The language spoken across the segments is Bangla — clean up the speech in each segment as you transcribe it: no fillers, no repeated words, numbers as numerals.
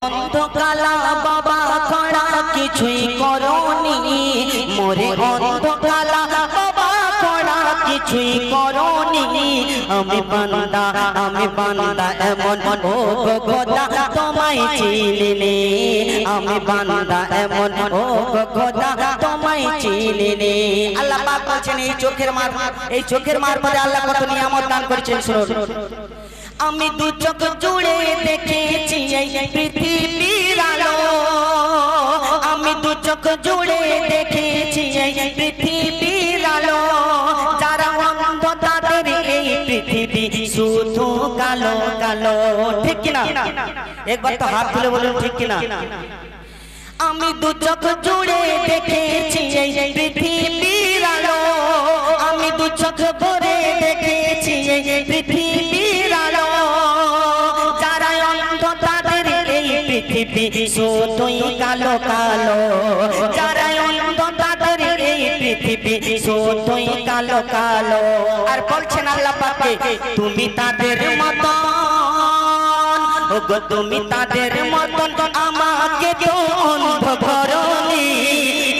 অন্ধকালা বাবা খড়া কিছুই করনি মোরে অন্ধকালা বাবা খড়া কিছুই করনি আমি বান্দা এমন ও খোদা তোমায় চিনিনি আমি বান্দা এমন ও খোদা তোমায় চিনিনি আল্লাহ পাক বলেন এই চোখের মারফতে আল্লাহ কত নিয়ামত দান করেছেন শুনুন আমি দু চোখ জুড়ে দেখেছি এই পৃথিবীর আলো আমি দু চোখ জুড়ে দেখেছি এই পৃথিবীর আলো যারা অন্ধ তাদের এই পৃথিবী শুধু কালো কালো ঠিক কিনা একবার তো হাত তুলে বলুন ঠিক কিনা আমি দু চোখ জুড়ে দেখেছি এই পৃথিবীর আলো আমি দু চোখ ভরে দেখেছি এই পৃথিবীর আলো যারা অন্ধ তাদের এই পৃথিবী শুধুই কালো কালো যারা অন্ধ তাদের এই পৃথিবী শুধুই কালো কালো আর বলছেন আল্লাহ পাক তুমি তাদের মতন ওগো তুমি তাদের মতন আমাকে তো অন্ধ করনি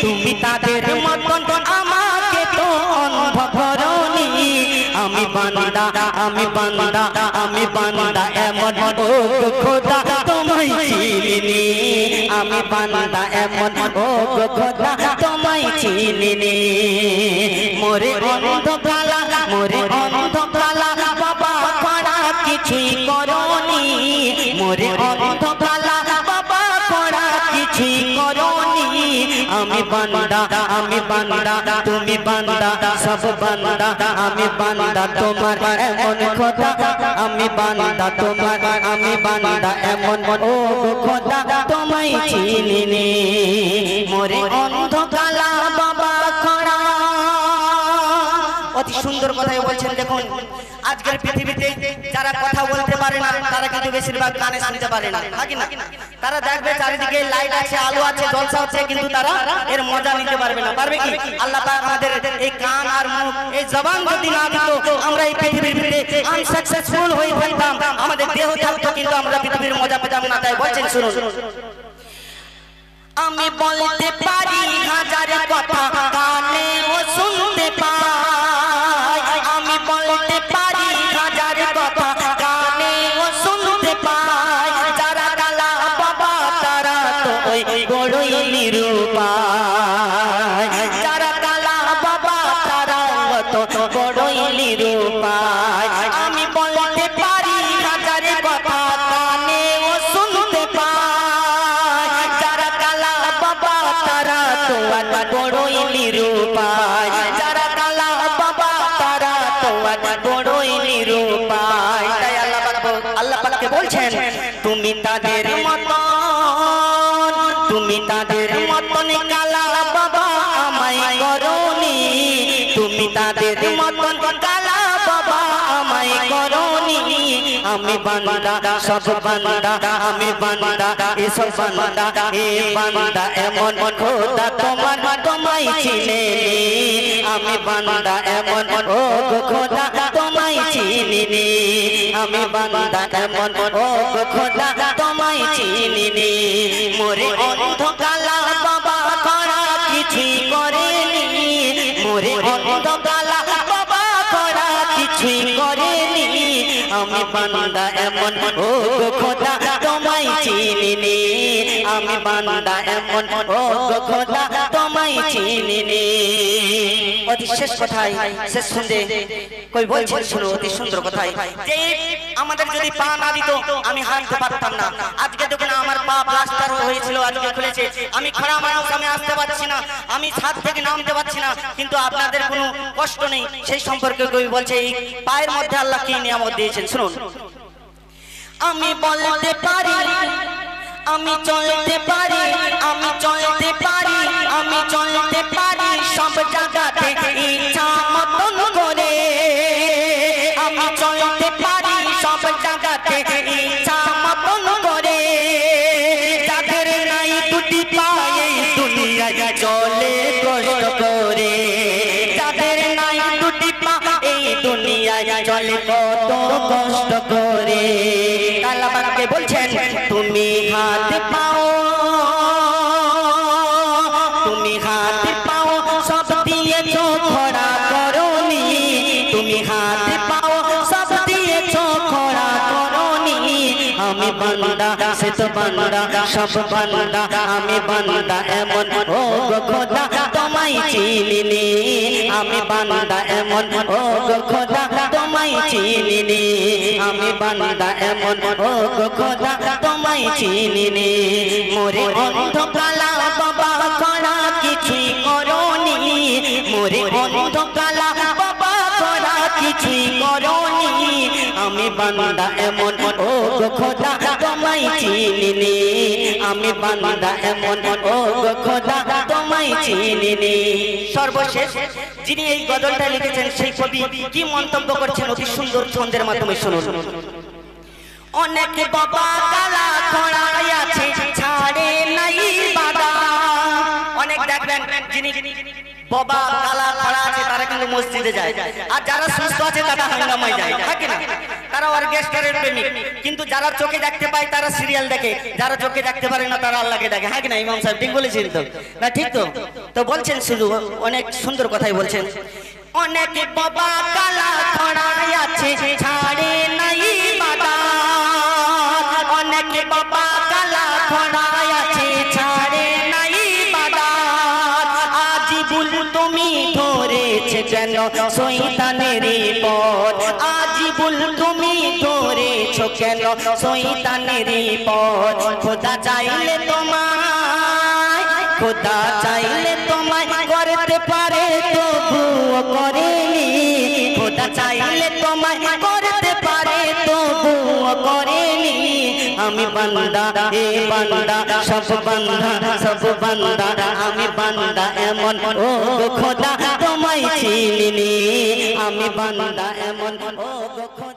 তুমি তাদের মতন আমাকে তো অন্ধ করনি আমি বান্দা এমন ও খোদা তোমায় চিনিনি আমি বান্দা এমন ও খোদা তোমায় চিনিনি মোরে অন্ধকালা বাবা খড়া কিছুই করনি মোরে অন্ধকালা বাবা খড়া কিছুই করনি আমি বান্দা তুমি বান্দা সব বান্দা আমি বান্দা তোমার এমন খোদা আমি বান্দা তোমার আমি বান্দা এমন ও খোদা তোমায় চিনিনি মোরে অন্ধকালা বাবা খড়া অতি সুন্দর কথাই বলছেন দেখুন আজকের পৃথিবীতে যারা কথা বলতে পারে না তারা কিন্তু বেশিরভাগ গানে শুনতে পারে না নাকি না তারা দেখবে চারিদিকে লাইট আছে আলো আছে জলসা হচ্ছে কিন্তু তারা এর মজা নিতে পারবে না পারবে কি আল্লাহ পাক আমাদের এই কান আর মুখ এই জবান যদি না দিত আমরা এই পৃথিবীতে আনসাকসেসফুল হয়ে থাকতাম আমাদের দেহ থাকতো কিন্তু আমরা পৃথিবীর মজা পেতাম না তাই বলছেন শুনুন আমি বলতে পারি হাজার কথা কানে ও শুনতে পাই আমি বলতে পারি হাজার কথা কানে ও শুনতে পাই যারা কালা বাবা তারা তো ওই বড়ই নিরুপায় যারা কালা বাবা তারা তো বড়ই নিরুপায় আমি বলতে পারি হাজার কথা কানে ও শুনতে পাই যারা কালা বাবা তারা তো বড়ই নিরুপায় যারা কালা বাবা তারা তো বড়ই নিরুপায় তাই আল্লাহ পাককে বলছেন তুমি তাদের মতন কালা বাবা আমায় করনি তুমি তাদের মতন কালা বাবা আমায় করনি আমি বান্দা সব বান্দা আমি বান্দা এসব বান্দা এ বান্দা এমন খোদা তোমায় চিনেনি আমি বান্দা এমন ও খোদা তোমায় চিনিনি আমি বান্দা এমন ও খোদা তোমায় চিনিনি মোরে অন্ধকালা বাবা খড়া কিছুই করেনি মোরে অন্ধকালা বাবা খড়া কিছুই করেনি আমি বান্দা এমন ও খোদা তোমায় চিনিনি আমি বান্দা এমন ও খোদা তোমায় চিনিনি অতি শেষ কথাই শেষ শুনতে কই বলছেন শুনো অতি সুন্দর কথাই যে আমাদের যদি পা না দিত আমি হাঁটতে পারতাম না আজকে দেখুন আমার পা প্লাস্টার হয়েছিল আজকে খুলেছে আমি খড়া মানুষ আমি আসতে পারছি না আমি ছাদ থেকে নামতে পারছি না কিন্তু আপনাদের কোনো কষ্ট নেই সেই সম্পর্কে কই বলছে এই পায়ের মধ্যে আল্লাহ কি নিয়ামত দিয়েছেন শুনুন আমি বলতে পারি আমি চলতে পারি আমি চলতে পারি আমি চলতে পারি সব জায়গাতে ইচ্ছা মতন করে আমি চলতে পারি সব জায়গাতে ইচ্ছা মতন করে যাদের নাই দুটি পায়ে দুনিয়ায় চলে কষ্ট করে যাদের নাই দুটি পা এই দুনিয়ায় চলে কত কষ্ট করে আল্লাহ পাক বলছেন তুমি হাত পাও তুমি হাত পাও সব দিয়েছো খোড়া করনি তুমি হাত পাও সব দিয়েছো খোড়া করনি আমি বান্দা সে তো বান্দা সব বান্দা আমি বান্দা এমন ও গো খোদা তোমায় চিনিনি আমি বান্দা এমন ও গো খোদা তোমায় চিনিনি আমি বান্দা এমন ও গো খোদা তোমায় চিনিনি মোরে অন্ধ কালা বাবা করা কিছুই করনি মোরে অন্ধ কালা বাবা করা কিছুই করনি আমি বান্দা এমন ও গো খোদা তোমায় চিনিনি আমি বান্দা এমন ও গো খোদা তোমায় চিনিনি। সর্বশেষ যিনি এই গজলটা লিখেছেন সেই কবি কি মন্তব্য করছেন অতি সুন্দর ছন্দের মাধ্যমে শুনুন। অনেক বাবা কালা খোড়ায় আছে ছাড়ে নাই বাদা অনেক দেখবেন যিনি বাবা কালা খোড়া আছে তারা কিন্তু মসজিদে যায় আর যারা সুস্থ আছে তারা হাঙ্গামায় যায় থাকে না তারা অর্কেস্ট্রারের প্রেমিক কিন্তু যারা চোখে দেখতে পায় তারা সিরিয়াল দেখে যারা চোখে দেখতে পারে না তারা আল্লাহকে দেখে হ্যাঁ কি না ইমাম সাহেব ঠিক বলেছেন তো না ঠিক তো তো বলছেন শুধু অনেক সুন্দর কথাই বলছেন অনেক বাবা কালা খোড়ায় আছে ছাড়ে নাই বাদা অনেক বাবা কালা খোড়ায় আছে ছাড়ে নাই বাদা আজিবুল তুমি ধরেছে যেন শয়তানের পথ আজিবুল তুমি ধরেছো কেন শয়তানের পথ খোদা চাইলে তোমায় খোদা চাইলে তোমায় করতে পারে তবুও করেনি খোদা চাইলে তোমায় করতে পারে তবুও করেনি আমি বান্দা এ বান্দা সব বান্দা আমি বান্দা এমন ও গো খোদা তোমায় চিনিনি আমি বান্দা এমন ও গো খোদা